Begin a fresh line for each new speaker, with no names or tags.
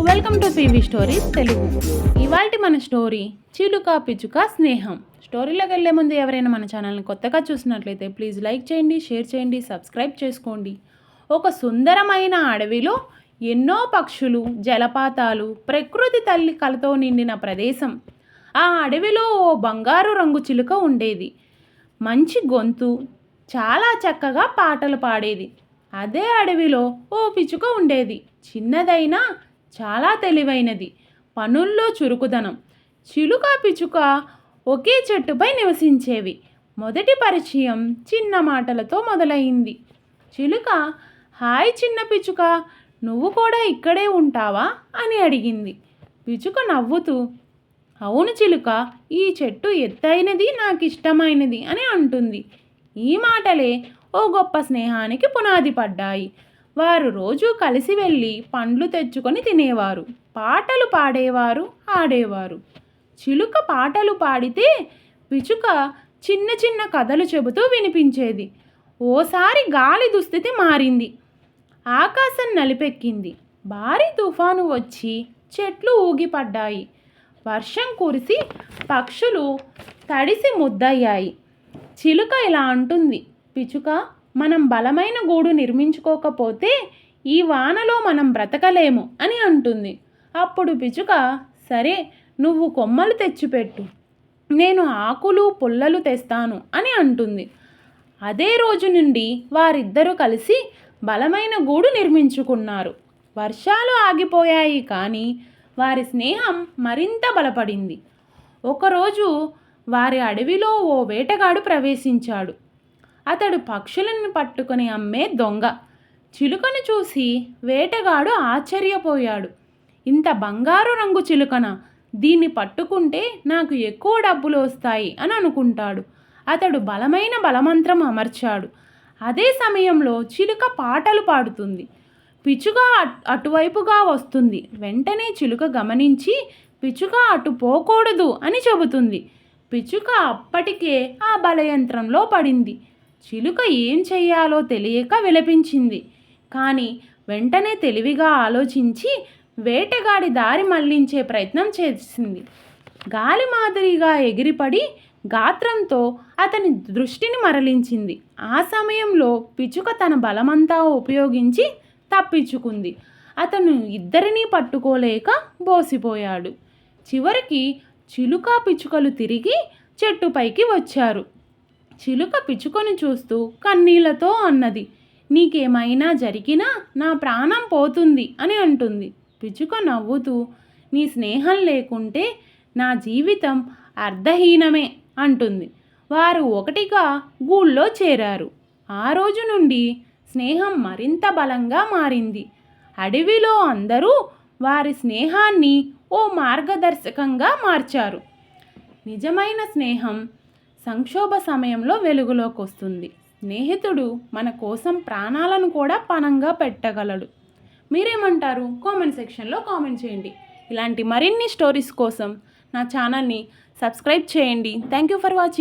Welcome to PV stories Telugu. ఇవాల్టి మన story చిలుక పిచ్చుక స్నేహం. స్టోరీలోకి వెళ్ళే ముందు ఎవరైనా మన ఛానల్ని కొత్తగా చూసినట్లయితే ప్లీజ్ లైక్ చేయండి, షేర్ చేయండి, సబ్స్క్రైబ్ చేసుకోండి. ఒక సుందరమైన అడవిలో ఎన్నో పక్షులు, జలపాతాలు, ప్రకృతి తల్లి కలతో నిండిన ప్రదేశం. ఆ అడవిలో ఓ బంగారు రంగు చిలుక ఉండేది. మంచి గొంతు, చాలా చక్కగా పాటలు పాడేది. అదే అడవిలో ఓ పిచ్చుక ఉండేది. చిన్నదైనా చాలా తెలివైనది, పనుల్లో చురుకుదనం. చిలుక పిచ్చుక ఒకే చెట్టుపై నివసించేవి. మొదటి పరిచయం చిన్న మాటలతో మొదలైంది. చిలుక, హాయ్ చిన్న పిచ్చుక, నువ్వు కూడా ఇక్కడే ఉంటావా అని అడిగింది. పిచ్చుక నవ్వుతూ, అవును చిలుక, ఈ చెట్టు ఎత్తైనది, నాకు ఇష్టమైనది అని అంటుంది. ఈ మాటలే ఓ గొప్ప స్నేహానికి పునాది పడ్డాయి. వారు రోజూ కలిసి వెళ్ళి పండ్లు తెచ్చుకొని తినేవారు, పాటలు పాడేవారు, ఆడేవారు. చిలుక పాటలు పాడితే పిచ్చుక చిన్న చిన్న కథలు చెబుతూ వినిపించేది. ఓసారి గాలి దుస్థితి మారింది. ఆకాశం నలిపెక్కింది. భారీ తుఫాను వచ్చి చెట్లు ఊగిపడ్డాయి. వర్షం కురిసి పక్షులు తడిసి ముద్దయ్యాయి. చిలుక ఇలా అంటుంది, పిచ్చుక, మనం బలమైన గూడు నిర్మించుకోకపోతే ఈ వానలో మనం బ్రతకలేము అని అంటుంది. అప్పుడు పిచ్చుక, సరే, నువ్వు కొమ్మలు తెచ్చిపెట్టు, నేను ఆకులు పుల్లలు తెస్తాను అని అంటుంది. అదే రోజు నుండి వారిద్దరూ కలిసి బలమైన గూడు నిర్మించుకున్నారు. వర్షాలు ఆగిపోయాయి, కానీ వారి స్నేహం మరింత బలపడింది. ఒకరోజు వారి అడవిలో ఓ వేటగాడు ప్రవేశించాడు. అతడు పక్షులను పట్టుకొని అమ్మే దొంగ. చిలుకను చూసి వేటగాడు ఆశ్చర్యపోయాడు. ఇంత బంగారు రంగు చిలుకన, దీన్ని పట్టుకుంటే నాకు ఎక్కువ డబ్బులు వస్తాయి అని అనుకుంటాడు. అతడు బలమైన బలమంత్రం అమర్చాడు. అదే సమయంలో చిలుక పాటలు పాడుతుంది. పిచ్చుక అటువైపుగా వస్తుంది. వెంటనే చిలుక గమనించి, పిచ్చుక అటు పోకూడదు అని చెబుతుంది. పిచ్చుక అప్పటికే ఆ బలయంత్రంలో పడింది. చిలుక ఏం చెయ్యాలో తెలియక విలపించింది. కానీ వెంటనే తెలివిగా ఆలోచించి వేటగాడి దారి మళ్లించే ప్రయత్నం చేసింది. గాలి మాదిరిగా ఎగిరిపడి గాత్రంతో అతని దృష్టిని మరలించింది. ఆ సమయంలో పిచ్చుక తన బలమంతా ఉపయోగించి తప్పించుకుంది. అతను ఇద్దరినీ పట్టుకోలేక బోసిపోయాడు. చివరికి చిలుక పిచ్చుకలు తిరిగి చెట్టుపైకి వచ్చారు. చిలుక పిచ్చుకను చూస్తూ కన్నీళ్లతో అన్నది, నీకేమైనా జరిగినా నా ప్రాణం పోతుంది అని అంటుంది. పిచ్చుక నవ్వుతూ, నీ స్నేహం లేకుంటే నా జీవితం అర్థహీనమే అంటుంది. వారు ఒకటిగా గూళ్ళో చేరారు. ఆ రోజు నుండి స్నేహం మరింత బలంగా మారింది. అడవిలో అందరూ వారి స్నేహాన్ని ఓ మార్గదర్శకంగా మార్చారు. నిజమైన స్నేహం సంక్షోభ సమయంలో వెలుగులోకి వస్తుంది. స్నేహితుడు మన కోసం ప్రాణాలను కూడా పణంగా పెట్టగలడు. మీరేమంటారు? కామెంట్ సెక్షన్లో కామెంట్ చేయండి. ఇలాంటి మరిన్ని స్టోరీస్ కోసం నా ఛానల్ని సబ్స్క్రైబ్ చేయండి. Thank you for watching.